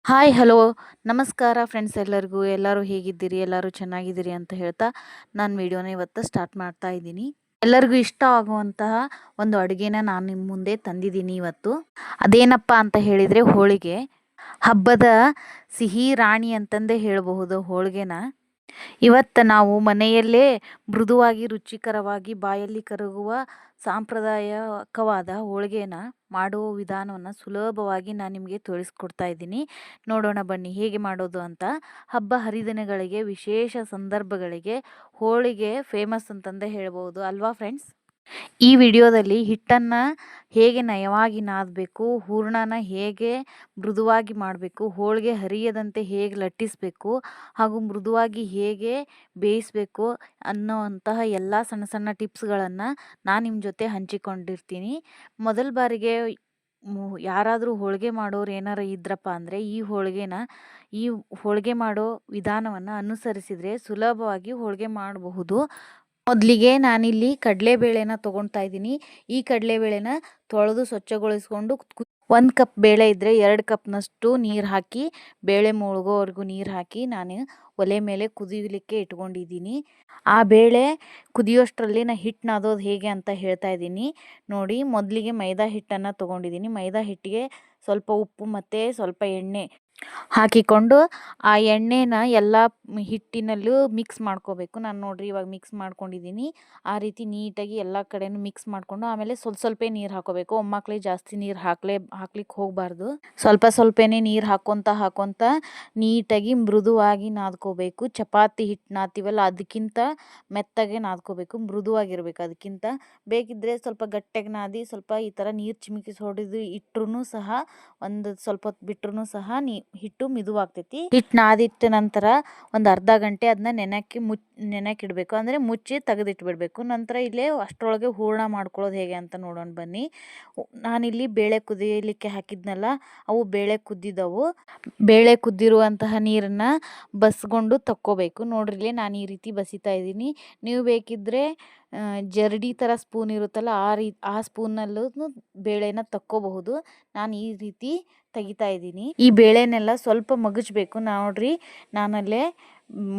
Hi hello ನಮಸ್ಕಾರ friends ಎಲ್ಲರಿಗೂ. ಎಲ್ಲರೂ ಹೇಗಿದ್ದೀರಿ? ಎಲ್ಲರೂ ಚೆನ್ನಾಗಿದ್ದೀರಿ ಅಂತ ಹೇಳ್ತಾ ನಾನು ವಿಡಿಯೋನ ಇವತ್ತು ಸ್ಟಾರ್ಟ್ ಮಾಡ್ತಾ ಇದ್ದೀನಿ. ಎಲ್ಲರಿಗೂ ಇಷ್ಟ ಆಗುವಂತಹ ಒಂದು ಅಡುಗೆನ ನಾನು ನಿಮ್ಮ ಮುಂದೆ ತಂದಿದ್ದೀನಿ ಇವತ್ತು. ಅದೇನಪ್ಪ ಅಂತ ಹೇಳಿದರೆ ಹೋಳಿಗೆ. ಹಬ್ಬದ ಸಿಹಿ ರಾಣಿ ಅಂತಂದೇ ಹೇಳಬಹುದು ಹೋಳಿಗೆನ. ಇವತ್ತು ನಾವು ಮನೆಯಲ್ಲೇ ಮೃದುವಾಗಿ ರುಚಿಕರವಾಗಿ ಬಾಯಲ್ಲಿ ಕರಗುವ ಸಾಂಪ್ರದಾಯಿಕವಾದ ಹೋಳಿಗೆನ ಮಾಡುವ ವಿಧಾನವನ್ನು ಸುಲಭವಾಗಿ ನಾನು ನಿಮಗೆ ತೋರಿಸ್ಕೊಡ್ತಾ ಇದ್ದೀನಿ. ನೋಡೋಣ ಬನ್ನಿ ಹೇಗೆ ಮಾಡೋದು ಅಂತ. ಹಬ್ಬ ಹರಿದಿನಗಳಿಗೆ, ವಿಶೇಷ ಸಂದರ್ಭಗಳಿಗೆ ಹೋಳಿಗೆ ಫೇಮಸ್ ಅಂತಂದೇ ಹೇಳ್ಬೋದು ಅಲ್ವಾ ಫ್ರೆಂಡ್ಸ್? ಈ ವಿಡಿಯೋದಲ್ಲಿ ಹಿಟ್ಟನ್ನು ಹೇಗೆ ನಯವಾಗಿ ನಾದಬೇಕು, ಹೂರಣನ ಹೇಗೆ ಮೃದುವಾಗಿ ಮಾಡಬೇಕು, ಹೋಳಿಗೆ ಹರಿಯದಂತೆ ಹೇಗೆ ಲಟ್ಟಿಸಬೇಕು, ಹಾಗೂ ಮೃದುವಾಗಿ ಹೇಗೆ ಬೇಯಿಸಬೇಕು ಅನ್ನೋವಂತಹ ಎಲ್ಲ ಸಣ್ಣ ಸಣ್ಣ ಟಿಪ್ಸ್ಗಳನ್ನು ನಾನು ನಿಮ್ಮ ಜೊತೆ ಹಂಚಿಕೊಂಡಿರ್ತೀನಿ. ಮೊದಲ ಬಾರಿಗೆ ಯಾರಾದರೂ ಹೋಳಿಗೆ ಮಾಡೋರು ಏನಾರು ಇದ್ರಪ್ಪ ಅಂದರೆ ಈ ಹೋಳಿಗೆ ಮಾಡೋ ವಿಧಾನವನ್ನು ಅನುಸರಿಸಿದರೆ ಸುಲಭವಾಗಿ ಹೋಳಿಗೆ ಮಾಡಬಹುದು. ಮೊದಲಿಗೆ ನಾನಿಲ್ಲಿ ಕಡಲೆಬೇಳೆನ ತೊಗೊಳ್ತಾ ಇದ್ದೀನಿ. ಈ ಕಡಲೆಬೇಳೆನ ತೊಳೆದು ಸ್ವಚ್ಛಗೊಳಿಸ್ಕೊಂಡು 1 ಕಪ್ ಬೇಳೆ ಇದ್ದರೆ 2 ಕಪ್ನಷ್ಟು ನೀರು ಹಾಕಿ, ಬೇಳೆ ಮುಳುಗೋವರೆಗೂ ನೀರು ಹಾಕಿ ನಾನು ಒಲೆ ಮೇಲೆ ಕುದಿಯಲಿಕ್ಕೆ ಇಟ್ಕೊಂಡಿದ್ದೀನಿ. ಆ ಬೇಳೆ ಕುದಿಯೋಷ್ಟರಲ್ಲಿ ನಾನು ಹಿಟ್ಟು ನಾದೋದು ಹೇಗೆ ಅಂತ ಹೇಳ್ತಾ ಇದ್ದೀನಿ ನೋಡಿ. ಮೊದಲಿಗೆ ಮೈದಾ ಹಿಟ್ಟನ್ನು ತೊಗೊಂಡಿದ್ದೀನಿ. ಮೈದಾ ಹಿಟ್ಟಿಗೆ ಸ್ವಲ್ಪ ಉಪ್ಪು ಮತ್ತು ಸ್ವಲ್ಪ ಎಣ್ಣೆ ಹಾಕಿಕೊಂಡು ಆ ಎಣ್ಣೆನ ಎಲ್ಲ ಹಿಟ್ಟಿನಲ್ಲೂ ಮಿಕ್ಸ್ ಮಾಡ್ಕೋಬೇಕು. ನಾನು ನೋಡಿರಿ ಇವಾಗ ಮಿಕ್ಸ್ ಮಾಡ್ಕೊಂಡಿದ್ದೀನಿ. ಆ ರೀತಿ ನೀಟಾಗಿ ಎಲ್ಲ ಕಡೆನೂ ಮಿಕ್ಸ್ ಮಾಡಿಕೊಂಡು ಆಮೇಲೆ ಸ್ವಲ್ಪ ನೀರು ಹಾಕೋಬೇಕು. ಒಮ್ಮಕ್ಳಿಗೆ ಜಾಸ್ತಿ ನೀರು ಹಾಕ್ಲಿಕ್ಕೆ ಹೋಗಬಾರ್ದು. ಸ್ವಲ್ಪನೇ ನೀರು ಹಾಕ್ಕೊತ ನೀಟಾಗಿ ಮೃದುವಾಗಿ ನಾದ್ಕೋಬೇಕು. ಚಪಾತಿ ಹಿಟ್ಟು ನಾದ್ತೀವಲ್ಲ ಅದಕ್ಕಿಂತ ಮೆತ್ತಗೆ ನಾದ್ಕೋಬೇಕು, ಮೃದುವಾಗಿರ್ಬೇಕು. ಅದಕ್ಕಿಂತ ಬೇಕಿದ್ದರೆ ಸ್ವಲ್ಪ ಗಟ್ಟಿಯಾಗಿ ನಾದಿ ಸ್ವಲ್ಪ ಈ ಥರ ನೀರು ಚಿಮುಕಿಸಿ ಹೊಡೆದು ಇಟ್ಟರೂ ಸಹ, ಒಂದು ಸ್ವಲ್ಪ ಹೊತ್ತು ಬಿಟ್ಟರೂ ಸಹ ಹಿಟ್ಟು ಮಿದುವಾಗ್ತೈತಿ. ಹಿಟ್ಟು ನಾದಿಟ್ಟ ನಂತರ ಒಂದು ಅರ್ಧ ಗಂಟೆ ಅದನ್ನ ನೆನೆಕ್ಕಿಡಬೇಕು. ಅಂದರೆ ಮುಚ್ಚಿ ತೆಗೆದಿಟ್ಬಿಡ್ಬೇಕು. ನಂತರ ಇಲ್ಲೇ ಅಷ್ಟರೊಳಗೆ ಹೂರಣ ಮಾಡ್ಕೊಳ್ಳೋದು ಹೇಗೆ ಅಂತ ನೋಡೋಣ ಬನ್ನಿ. ನಾನಿಲ್ಲಿ ಬೇಳೆ ಕುದಿಯಲಿಕ್ಕೆ ಹಾಕಿದ್ನಲ್ಲ, ಅವು ಬೇಳೆ ಕುದ್ದಿದ್ದವು. ಬೇಳೆ ಕುದ್ದಿರುವಂತಹ ನೀರನ್ನು ಬಸ್ಕೊಂಡು ತಕ್ಕೋಬೇಕು. ನೋಡ್ರಿ ಇಲ್ಲಿ ನಾನು ಈ ರೀತಿ ಬಸಿತಾ ಇದ್ದೀನಿ. ನೀವು ಬೇಕಿದ್ದರೆ ಜರಡಿ ಥರ ಸ್ಪೂನ್ ಇರುತ್ತಲ್ಲ, ಆ ಸ್ಪೂನಲ್ಲೂ ಬೇಳೆನ ತಕ್ಕೋಬಹುದು. ನಾನು ಈ ರೀತಿ ತೆಗಿತಾ ಇದ್ದೀನಿ. ಈ ಬೇಳೆನೆಲ್ಲ ಸ್ವಲ್ಪ ಮಗಚಬೇಕು. ನೋಡ್ರಿ ನಾನಲ್ಲೇ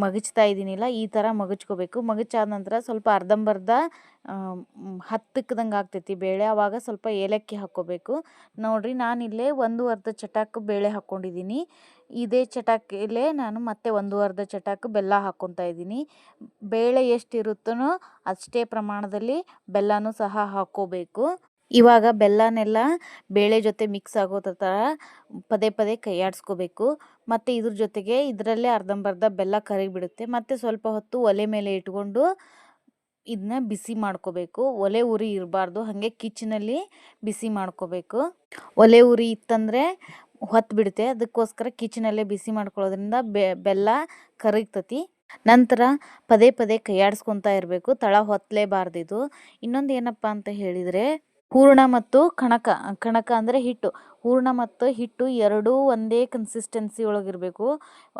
ಮಗಚ್ತಾ ಇದ್ದೀನಿಲ್ಲ, ಈ ಥರ ಮಗಚ್ಕೋಬೇಕು. ಮಗಚಾದ ನಂತರ ಸ್ವಲ್ಪ ಅರ್ಧಂಬರ್ಧ ಹತ್ತಕ್ಕದಂಗೆ ಆಗ್ತೈತಿ ಬೇಳೆ. ಆವಾಗ ಸ್ವಲ್ಪ ಏಲಕ್ಕಿ ಹಾಕ್ಕೋಬೇಕು. ನೋಡ್ರಿ ನಾನಿಲ್ಲೇ 1/2 ಚಟಾಕು ಬೇಳೆ ಹಾಕ್ಕೊಂಡಿದ್ದೀನಿ. ಇದೇ ಚಟಾಕಿಲೇ ನಾನು ಮತ್ತೆ 1/2 ಚಟಾಕು ಬೆಲ್ಲ ಹಾಕ್ಕೊತಾ ಇದ್ದೀನಿ. ಬೇಳೆ ಎಷ್ಟಿರುತ್ತೋ ಅಷ್ಟೇ ಪ್ರಮಾಣದಲ್ಲಿ ಬೆಲ್ಲನೂ ಸಹ ಹಾಕ್ಕೋಬೇಕು. ಇವಾಗ ಬೆಲ್ಲನೆಲ್ಲ ಬೇಳೆ ಜೊತೆ ಮಿಕ್ಸ್ ಆಗೋ ಥರ ಪದೇ ಕೈಯಾಡಿಸ್ಕೋಬೇಕು. ಮತ್ತು ಇದ್ರ ಜೊತೆಗೆ ಇದರಲ್ಲೇ ಅರ್ಧಂಬರ್ಧ ಬೆಲ್ಲ ಕರಗಿಬಿಡುತ್ತೆ. ಮತ್ತು ಸ್ವಲ್ಪ ಹೊತ್ತು ಒಲೆ ಮೇಲೆ ಇಟ್ಕೊಂಡು ಇದನ್ನ ಬಿಸಿ ಮಾಡ್ಕೋಬೇಕು. ಒಲೆ ಉರಿ ಇರಬಾರ್ದು, ಹಾಗೆ ಕಿಚ್ಚನಲ್ಲಿ ಬಿಸಿ ಮಾಡ್ಕೋಬೇಕು. ಒಲೆ ಉರಿ ಇತ್ತಂದರೆ ಹೊತ್ತು ಬಿಡುತ್ತೆ. ಅದಕ್ಕೋಸ್ಕರ ಕಿಚ್ಚನಲ್ಲೇ ಬಿಸಿ ಮಾಡ್ಕೊಳ್ಳೋದ್ರಿಂದ ಬೆಲ್ಲ ಕರಗ್ತತಿ. ನಂತರ ಪದೇ ಕೈಯಾಡಿಸ್ಕೊತಾ ಇರಬೇಕು, ತಳ ಹೊತ್ತಲೇಬಾರ್ದು ಇದು. ಇನ್ನೊಂದು ಏನಪ್ಪ ಅಂತ ಹೇಳಿದರೆ, ಹೂರಣ ಮತ್ತು ಕಣಕ ಅಂದರೆ ಹಿಟ್ಟು. ಹೂರಣ ಮತ್ತು ಹಿಟ್ಟು ಎರಡೂ ಒಂದೇ ಕನ್ಸಿಸ್ಟೆನ್ಸಿ ಒಳಗಿರಬೇಕು.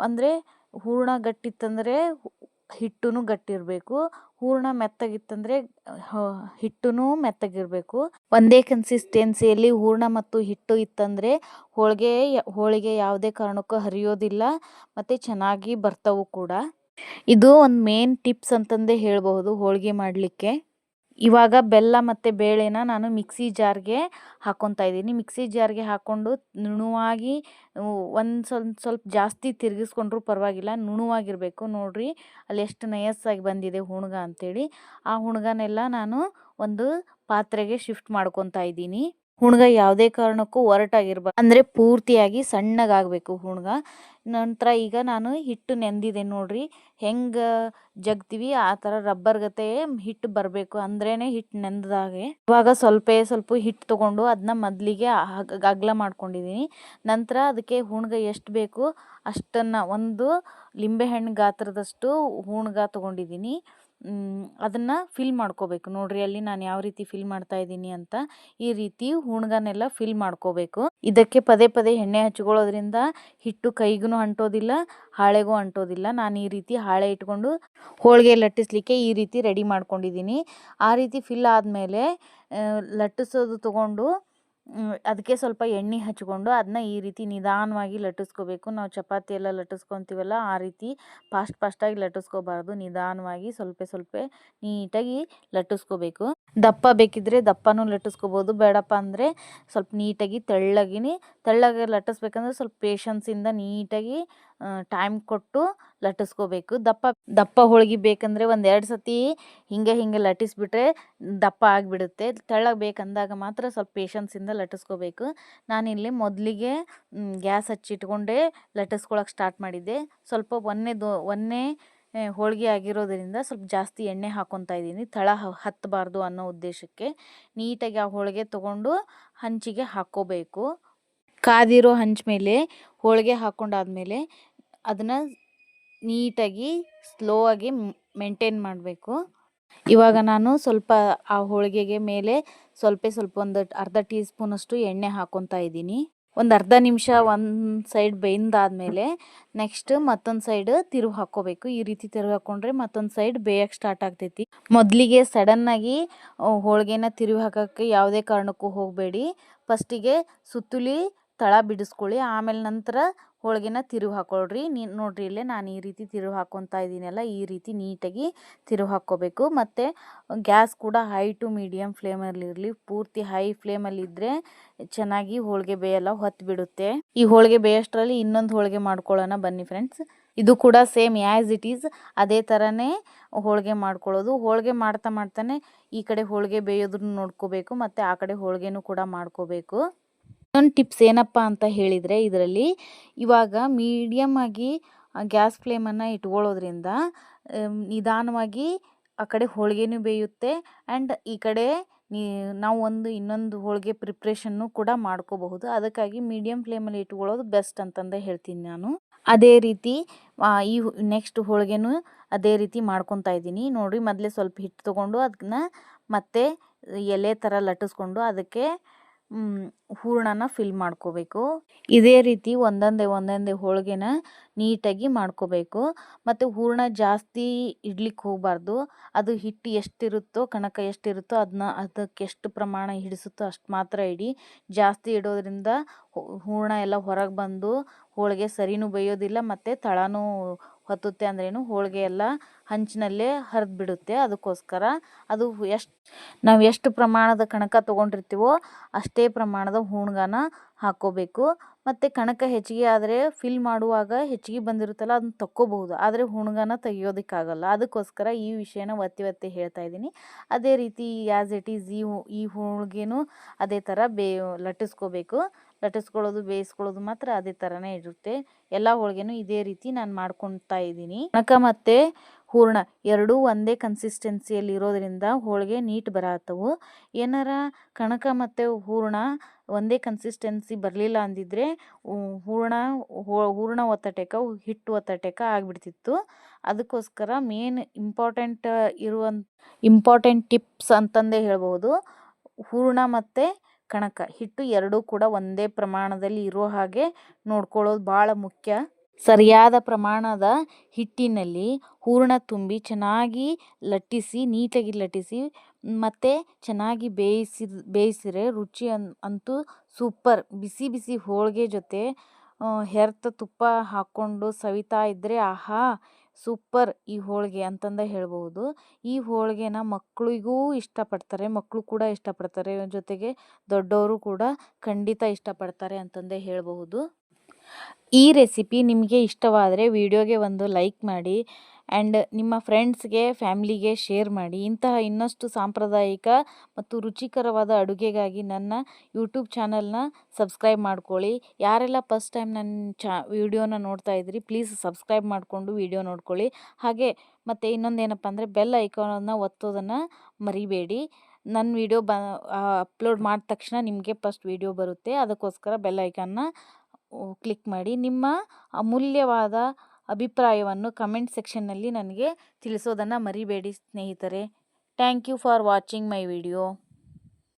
ಅಂದರೆ ಹೂರಣ ಗಟ್ಟಿತ್ತಂದರೆ ಹಿಟ್ಟು ಗಟ್ಟಿರಬೇಕು, ಹೂರಣ ಮೆತ್ತಗಿತ್ತಂದರೆ ಹಿಟ್ಟು ಮೆತ್ತಗಿರಬೇಕು. ಒಂದೇ ಕನ್ಸಿಸ್ಟೆನ್ಸಿಯಲ್ಲಿ ಹೂರಣ ಮತ್ತು ಹಿಟ್ಟು ಇತ್ತಂದರೆ ಹೋಳಿಗೆ ಯಾವುದೇ ಕಾರಣಕ್ಕೂ ಹರಿಯೋದಿಲ್ಲ ಮತ್ತು ಚೆನ್ನಾಗಿ ಬರ್ತವು ಕೂಡ. ಇದು ಒಂದು ಮೇನ್ ಟಿಪ್ಸ್ ಅಂತಂದೇ ಹೇಳಬಹುದು ಹೋಳಿಗೆ ಮಾಡಲಿಕ್ಕೆ. ಇವಾಗ ಬೆಲ್ಲ ಮತ್ತು ಬೇಳೆನ ನಾನು ಮಿಕ್ಸಿ ಜಾರ್ಗೆ ಹಾಕ್ಕೊತಾ ಇದ್ದೀನಿ. ಮಿಕ್ಸಿ ಜಾರ್ಗೆ ಹಾಕ್ಕೊಂಡು ನುಣುವಾಗಿ ಸ್ವಲ್ಪ ಜಾಸ್ತಿ ತಿರುಗಿಸ್ಕೊಂಡ್ರೂ ಪರವಾಗಿಲ್ಲ, ನುಣುವಾಗಿರಬೇಕು. ನೋಡಿರಿ ಅಲ್ಲಿ ಎಷ್ಟು ನಯಸ್ಸಾಗಿ ಬಂದಿದೆ ಹುಣ್ಗ ಅಂಥೇಳಿ. ಆ ಹುಣ್ಗನೆಲ್ಲ ನಾನು ಒಂದು ಪಾತ್ರೆಗೆ ಶಿಫ್ಟ್ ಮಾಡ್ಕೊತಾ ಇದ್ದೀನಿ. ಹುಣ್ಗ ಯಾವುದೇ ಕಾರಣಕ್ಕೂ ಒರಟಾಗಿರ್ಬಾರ್ದು, ಅಂದರೆ ಪೂರ್ತಿಯಾಗಿ ಸಣ್ಣಗಾಗಬೇಕು ಹುಣ್ಗ. ನಂತರ ಈಗ ನಾನು ಹಿಟ್ಟು ನೆಂದಿದೆ ನೋಡ್ರಿ, ಹೆಂಗೆ ಜಗ್ತೀವಿ ಆ ಥರ ರಬ್ಬರ್ ಗತೆ ಹಿಟ್ಟು ಬರಬೇಕು, ಅಂದ್ರೇ ಹಿಟ್ಟು ನೆಂದಾಗೆ. ಇವಾಗ ಸ್ವಲ್ಪ ಹಿಟ್ಟು ತೊಗೊಂಡು ಅದನ್ನ ಮೊದಲಿಗೆ ಅಗಲ ಮಾಡ್ಕೊಂಡಿದ್ದೀನಿ. ನಂತರ ಅದಕ್ಕೆ ಹುಣ್ಗ ಎಷ್ಟು ಬೇಕು ಅಷ್ಟನ್ನು, ಒಂದು ಲಿಂಬೆಹಣ್ಣು ಗಾತ್ರದಷ್ಟು ಹುಣ್ಗ ತೊಗೊಂಡಿದ್ದೀನಿ. ಅದನ್ನು ಫಿಲ್ ಮಾಡ್ಕೋಬೇಕು. ನೋಡ್ರಿ ಅಲ್ಲಿ ನಾನು ಯಾವ ರೀತಿ ಫಿಲ್ ಮಾಡ್ತಾ ಇದ್ದೀನಿ ಅಂತ. ಈ ರೀತಿ ಹುಣ್ಗನೆಲ್ಲ ಫಿಲ್ ಮಾಡ್ಕೋಬೇಕು. ಇದಕ್ಕೆ ಪದೇ ಎಣ್ಣೆ ಹಚ್ಕೊಳ್ಳೋದ್ರಿಂದ ಹಿಟ್ಟು ಕೈಗೂ ಅಂಟೋದಿಲ್ಲ, ಹಾಳೆಗೂ ಅಂಟೋದಿಲ್ಲ. ನಾನು ಈ ರೀತಿ ಹಾಳೆ ಇಟ್ಕೊಂಡು ಹೋಳಿಗೆ ಲಟ್ಟಿಸ್ಲಿಕ್ಕೆ ಈ ರೀತಿ ರೆಡಿ ಮಾಡ್ಕೊಂಡಿದ್ದೀನಿ. ಆ ರೀತಿ ಫಿಲ್ ಆದಮೇಲೆ ಲಟ್ಟಿಸೋದು ತೊಗೊಂಡು ಅದಕ್ಕೆ ಸ್ವಲ್ಪ ಎಣ್ಣೆ ಹಚ್ಕೊಂಡು ಅದನ್ನ ಈ ರೀತಿ ನಿಧಾನವಾಗಿ ಲಟ್ಟಿಸ್ಕೋಬೇಕು. ನಾವು ಚಪಾತಿ ಎಲ್ಲ ಲಟ್ಟಿಸ್ಕೊತೀವಲ್ಲ ಆ ರೀತಿ ಫಾಸ್ಟಾಗಿ ಲಟ್ಟಿಸ್ಕೋಬಾರ್ದು. ನಿಧಾನವಾಗಿ ಸ್ವಲ್ಪ ನೀಟಾಗಿ ಲಟ್ಟಿಸ್ಕೋಬೇಕು. ದಪ್ಪ ಬೇಕಿದ್ರೆ ದಪ್ಪನೂ ಲಟ್ಟಿಸ್ಕೋಬೋದು, ಬೇಡಪ್ಪ ಅಂದರೆ ಸ್ವಲ್ಪ ನೀಟಾಗಿ ತೆಳ್ಳಗೆ ಲಟ್ಟಿಸ್ಬೇಕಂದ್ರೆ ಸ್ವಲ್ಪ ಪೇಷನ್ಸಿಂದ ನೀಟಾಗಿ ಟೈಮ್ ಕೊಟ್ಟು ಲಟ್ಟಿಸ್ಕೋಬೇಕು. ದಪ್ಪ ಹೋಳ್ಗೆ ಬೇಕಂದರೆ ಒಂದೆರಡು ಸತಿ ಹಿಂಗೆ ಲಟ್ಟಿಸ್ಬಿಟ್ರೆ ದಪ್ಪ ಆಗಿಬಿಡುತ್ತೆ. ತೆಳ್ಳಗೆ ಬೇಕಂದಾಗ ಮಾತ್ರ ಸ್ವಲ್ಪ ಪೇಷನ್ಸಿಂದ ಲಟ್ಟಿಸ್ಕೋಬೇಕು. ನಾನಿಲ್ಲಿ ಮೊದಲಿಗೆ ಗ್ಯಾಸ್ ಹಚ್ಚಿಟ್ಕೊಂಡೇ ಲಟ್ಟಿಸ್ಕೊಳಕ್ಕೆ ಸ್ಟಾರ್ಟ್ ಮಾಡಿದ್ದೆ. ಸ್ವಲ್ಪ ಒಂದೇ ಹೋಳಿಗೆ ಆಗಿರೋದ್ರಿಂದ ಸ್ವಲ್ಪ ಜಾಸ್ತಿ ಎಣ್ಣೆ ಹಾಕ್ಕೊತಾ ಇದ್ದೀನಿ, ತಳ ಹತ್ತಬಾರ್ದು ಅನ್ನೋ ಉದ್ದೇಶಕ್ಕೆ. ನೀಟಾಗಿ ಆ ಹೋಳಿಗೆ ತೊಗೊಂಡು ಹಂಚಿಗೆ ಹಾಕ್ಕೋಬೇಕು. ಕಾದಿರೋ ಹಂಚ ಮೇಲೆ ಹೋಳಿಗೆ ಹಾಕ್ಕೊಂಡಾದ್ಮೇಲೆ ಅದನ್ನು ನೀಟಾಗಿ ಸ್ಲೋ ಆಗಿ ಮೇಂಟೈನ್ ಮಾಡಬೇಕು. ಇವಾಗ ನಾನು ಸ್ವಲ್ಪ ಆ ಹೋಳಿಗೆಗೆ ಮೇಲೆ ಸ್ವಲ್ಪ ಒಂದು ಅರ್ಧ ಟೀ ಸ್ಪೂನಷ್ಟು ಎಣ್ಣೆ ಹಾಕ್ಕೊತಾ ಇದ್ದೀನಿ. ಒಂದು ಅರ್ಧ ನಿಮಿಷ ಒಂದು ಸೈಡ್ ಬೆಂದಾದ್ಮೇಲೆ ನೆಕ್ಸ್ಟ್ ಮತ್ತೊಂದು ಸೈಡ್ ತಿರುವು ಹಾಕ್ಕೋಬೇಕು. ಈ ರೀತಿ ತಿರುವು ಹಾಕ್ಕೊಂಡ್ರೆ ಮತ್ತೊಂದು ಸೈಡ್ ಬೇಯಕ್ಕೆ ಸ್ಟಾರ್ಟ್ ಆಗ್ತೈತಿ. ಮೊದಲಿಗೆ ಸಡನ್ನಾಗಿ ಹೋಳಿಗೆನ ತಿರುವು ಹಾಕೋಕ್ಕೆ ಯಾವುದೇ ಕಾರಣಕ್ಕೂ ಹೋಗಬೇಡಿ. ಫಸ್ಟಿಗೆ ಸುತ್ತಲಿ ತಳ ಬಿಡಿಸ್ಕೊಳ್ಳಿ, ಆಮೇಲೆ ನಂತರ ಹೋಳಿಗೆನ ತಿರುವು ಹಾಕ್ಕೊಳ್ರಿ. ನೋಡ್ರಿ ಇಲ್ಲೇ ನಾನು ಈ ರೀತಿ ತಿರುವು ಹಾಕ್ಕೊತಾ ಇದ್ದೀನಲ್ಲ, ಈ ರೀತಿ ನೀಟಾಗಿ ತಿರುವು ಹಾಕ್ಕೋಬೇಕು. ಮತ್ತು ಗ್ಯಾಸ್ ಕೂಡ ಹೈ ಟು ಮೀಡಿಯಮ್ ಫ್ಲೇಮಲ್ಲಿರಲಿ. ಪೂರ್ತಿ ಹೈ ಫ್ಲೇಮಲ್ಲಿದ್ದರೆ ಚೆನ್ನಾಗಿ ಹೋಳಿಗೆ ಬೇಯಲ್ಲ, ಹೊತ್ತು ಬಿಡುತ್ತೆ. ಈ ಹೋಳಿಗೆ ಬೇಯೋಷ್ಟರಲ್ಲಿ ಇನ್ನೊಂದು ಹೋಳಿಗೆ ಮಾಡ್ಕೊಳ್ಳೋಣ ಬನ್ನಿ ಫ್ರೆಂಡ್ಸ್. ಇದು ಕೂಡ ಸೇಮ್ ಆ್ಯಸ್ ಇಟ್ ಈಸ್ ಅದೇ ಥರನೇ ಹೋಳಿಗೆ ಮಾಡ್ಕೊಳ್ಳೋದು. ಹೋಳಿಗೆ ಮಾಡ್ತಾನೆ ಈ ಕಡೆ ಹೋಳಿಗೆ ಬೇಯೋದನ್ನು ನೋಡ್ಕೋಬೇಕು ಮತ್ತು ಆ ಕಡೆ ಹೋಳಿಗೆನೂ ಕೂಡ ಮಾಡ್ಕೋಬೇಕು. ಇನ್ನೊಂದು ಟಿಪ್ಸ್ ಏನಪ್ಪ ಅಂತ ಹೇಳಿದರೆ, ಇದರಲ್ಲಿ ಇವಾಗ ಮೀಡಿಯಮ್ ಆಗಿ ಗ್ಯಾಸ್ ಫ್ಲೇಮನ್ನು ಇಟ್ಕೊಳ್ಳೋದ್ರಿಂದ ನಿಧಾನವಾಗಿ ಆ ಕಡೆ ಹೋಳಿಗೆನೂ ಬೇಯುತ್ತೆ ಆ್ಯಂಡ್ ಈ ಕಡೆ ನಾವು ಇನ್ನೊಂದು ಹೋಳಿಗೆ ಪ್ರಿಪ್ರೇಷನ್ನು ಕೂಡ ಮಾಡ್ಕೋಬಹುದು. ಅದಕ್ಕಾಗಿ ಮೀಡಿಯಮ್ ಫ್ಲೇಮಲ್ಲಿ ಇಟ್ಕೊಳ್ಳೋದು ಬೆಸ್ಟ್ ಅಂತಂದೇ ಹೇಳ್ತೀನಿ ನಾನು. ಅದೇ ರೀತಿ ಈ ನೆಕ್ಸ್ಟ್ ಹೋಳಿಗೆನೂ ಅದೇ ರೀತಿ ಮಾಡ್ಕೊತಾ ಇದ್ದೀನಿ. ನೋಡಿರಿ, ಮೊದಲೇ ಸ್ವಲ್ಪ ಹಿಟ್ಟು ತೊಗೊಂಡು ಅದನ್ನ ಮತ್ತೆ ಎಲೆ ಥರ ಲಟ್ಟಿಸ್ಕೊಂಡು ಅದಕ್ಕೆ ಹೂರಣನ ಫಿಲ್ ಮಾಡ್ಕೋಬೇಕು. ಇದೇ ರೀತಿ ಒಂದೊಂದೇ ಹೋಳಿಗೆನ ನೀಟಾಗಿ ಮಾಡ್ಕೋಬೇಕು. ಮತ್ತು ಹೂರಣ ಜಾಸ್ತಿ ಇಡ್ಲಿಕ್ಕೆ ಹೋಗಬಾರ್ದು. ಅದು ಹಿಟ್ಟು ಎಷ್ಟಿರುತ್ತೋ, ಕಣಕ ಎಷ್ಟಿರುತ್ತೋ ಅದಕ್ಕೆ ಎಷ್ಟು ಪ್ರಮಾಣ ಹಿಡಿಸುತ್ತೋ ಅಷ್ಟು ಮಾತ್ರ ಇಡಿ. ಜಾಸ್ತಿ ಇಡೋದ್ರಿಂದ ಹೂರಣ ಎಲ್ಲ ಹೊರಗೆ ಬಂದು ಹೋಳಿಗೆ ಸರಿನೂ ಬೇಯೋದಿಲ್ಲ ಮತ್ತು ತಳನೂ ಹೊತ್ತುತ್ತೆ. ಅಂದ್ರೇನು ಹೋಳಿಗೆ ಎಲ್ಲ ಹಂಚಿನಲ್ಲೇ ಹರಿದು ಬಿಡುತ್ತೆ. ಅದಕ್ಕೋಸ್ಕರ ನಾವು ಎಷ್ಟು ಪ್ರಮಾಣದ ಕಣಕ ತೊಗೊಂಡಿರ್ತೀವೋ ಅಷ್ಟೇ ಪ್ರಮಾಣದ ಹೂಣ್ಗನ ಹಾಕ್ಕೋಬೇಕು. ಮತ್ತು ಕಣಕ ಹೆಚ್ಚಿಗೆ ಆದರೆ ಫಿಲ್ ಮಾಡುವಾಗ ಹೆಚ್ಚಿಗೆ ಬಂದಿರುತ್ತಲ್ಲ ಅದನ್ನ ತಕ್ಕೋಬಹುದು, ಆದರೆ ಹೂಣ್ಗನ ತೆಗಿಯೋದಕ್ಕಾಗಲ್ಲ. ಅದಕ್ಕೋಸ್ಕರ ಈ ವಿಷಯನ ಒತ್ತಿ ಹೇಳ್ತಾ ಇದ್ದೀನಿ. ಅದೇ ರೀತಿ ಆ್ಯಸ್ ಇಟ್ ಈಸ್ ಈ ಹೋಳಿಗೆನೂ ಅದೇ ಥರ ಲಟ್ಟಿಸ್ಕೋಬೇಕು. ಲಟ್ಟಿಸ್ಕೊಳ್ಳೋದು ಬೇಯಿಸ್ಕೊಳ್ಳೋದು ಮಾತ್ರ ಅದೇ ಥರನೇ ಇರುತ್ತೆ. ಎಲ್ಲ ಹೋಳಿಗೆನೂ ಇದೇ ರೀತಿ ನಾನು ಮಾಡ್ಕೊತಾ ಇದ್ದೀನಿ. ಕಣಕ ಮತ್ತು ಹೂರಣ ಎರಡೂ ಒಂದೇ ಕನ್ಸಿಸ್ಟೆನ್ಸಿಯಲ್ಲಿ ಇರೋದ್ರಿಂದ ಹೋಳಿಗೆ ನೀಟ್ ಬರತ್ತವು. ಏನಾರ ಕಣಕ ಮತ್ತು ಹೂರಣ ಒಂದೇ ಕನ್ಸಿಸ್ಟೆನ್ಸಿ ಬರಲಿಲ್ಲ ಅಂದಿದ್ರೆ ಹೂರಣ ಒತ್ತಟೆಕ ಹಿಟ್ಟು ಒತ್ತಟೆಕ ಆಗಿಬಿಡ್ತಿತ್ತು. ಅದಕ್ಕೋಸ್ಕರ ಮೇನ್ ಇಂಪಾರ್ಟೆಂಟ್ ಟಿಪ್ಸ್ ಅಂತಂದೇ ಹೇಳ್ಬೋದು. ಹೂರಣ ಮತ್ತು ಕಣಕ ಹಿಟ್ಟು ಎರಡೂ ಕೂಡ ಒಂದೇ ಪ್ರಮಾಣದಲ್ಲಿ ಇರೋ ಹಾಗೆ ನೋಡ್ಕೊಳ್ಳೋದು ಭಾಳ ಮುಖ್ಯ. ಸರಿಯಾದ ಪ್ರಮಾಣದ ಹಿಟ್ಟಿನಲ್ಲಿ ಹೂರಣ ಚೆನ್ನಾಗಿ ನೀಟಾಗಿ ಲಟ್ಟಿಸಿ ಮತ್ತು ಚೆನ್ನಾಗಿ ಬೇಯಿಸಿದ್ರೆ ರುಚಿ ಅಂತೂ ಸೂಪರ್. ಬಿಸಿ ಹೋಳಿಗೆ ಜೊತೆ ಹೆರ್ತ ತುಪ್ಪ ಹಾಕ್ಕೊಂಡು ಸವಿತಾ ಇದ್ದರೆ ಆಹಾ ಸೂಪರ್ ಈ ಹೋಳಿಗೆ ಅಂತಂದೇ ಹೇಳ್ಬೋದು. ಈ ಹೋಳಿಗೆನ ಮಕ್ಕಳಿಗೂ ಇಷ್ಟಪಡ್ತಾರೆ, ಮಕ್ಕಳು ಕೂಡ ಇಷ್ಟಪಡ್ತಾರೆ, ಜೊತೆಗೆ ದೊಡ್ಡವರು ಕೂಡ ಖಂಡಿತ ಇಷ್ಟಪಡ್ತಾರೆ ಅಂತಂದೇ ಹೇಳಬಹುದು. ಈ ರೆಸಿಪಿ ನಿಮಗೆ ಇಷ್ಟವಾದರೆ ವಿಡಿಯೋಗೆ ಒಂದು ಲೈಕ್ ಮಾಡಿ ಆ್ಯಂಡ್ ನಿಮ್ಮ ಫ್ರೆಂಡ್ಸ್ಗೆ ಫ್ಯಾಮ್ಲಿಗೆ ಶೇರ್ ಮಾಡಿ. ಇಂತಹ ಇನ್ನಷ್ಟು ಸಾಂಪ್ರದಾಯಿಕ ಮತ್ತು ರುಚಿಕರವಾದ ಅಡುಗೆಗಾಗಿ ನನ್ನ ಯೂಟ್ಯೂಬ್ ಚಾನಲ್ನ ಸಬ್ಸ್ಕ್ರೈಬ್ ಮಾಡ್ಕೊಳ್ಳಿ. ಯಾರೆಲ್ಲ ಫಸ್ಟ್ ಟೈಮ್ ನನ್ನ ವಿಡಿಯೋನ ನೋಡ್ತಾ ಇದ್ರಿ ಪ್ಲೀಸ್ ಸಬ್ಸ್ಕ್ರೈಬ್ ಮಾಡಿಕೊಂಡು ವಿಡಿಯೋ ನೋಡ್ಕೊಳ್ಳಿ. ಹಾಗೆ ಮತ್ತು ಇನ್ನೊಂದೇನಪ್ಪ ಅಂದರೆ ಬೆಲ್ ಐಕಾನನ್ನು ಒತ್ತೋದನ್ನು ಮರಿಬೇಡಿ. ನನ್ನ ವಿಡಿಯೋ ಅಪ್ಲೋಡ್ ಮಾಡಿದ ತಕ್ಷಣ ನಿಮಗೆ ಫಸ್ಟ್ ವಿಡಿಯೋ ಬರುತ್ತೆ. ಅದಕ್ಕೋಸ್ಕರ ಬೆಲ್ ಐಕಾನ್ನ ಕ್ಲಿಕ್ ಮಾಡಿ. ನಿಮ್ಮ ಅಮೂಲ್ಯವಾದ ಅಭಿಪ್ರಾಯವನ್ನು ಕಮೆಂಟ್ ಸೆಕ್ಷನ್ನಲ್ಲಿ ನನಗೆ ತಿಳಿಸೋದನ್ನು ಮರಿಬೇಡಿ ಸ್ನೇಹಿತರೆ. Thank you for watching my video.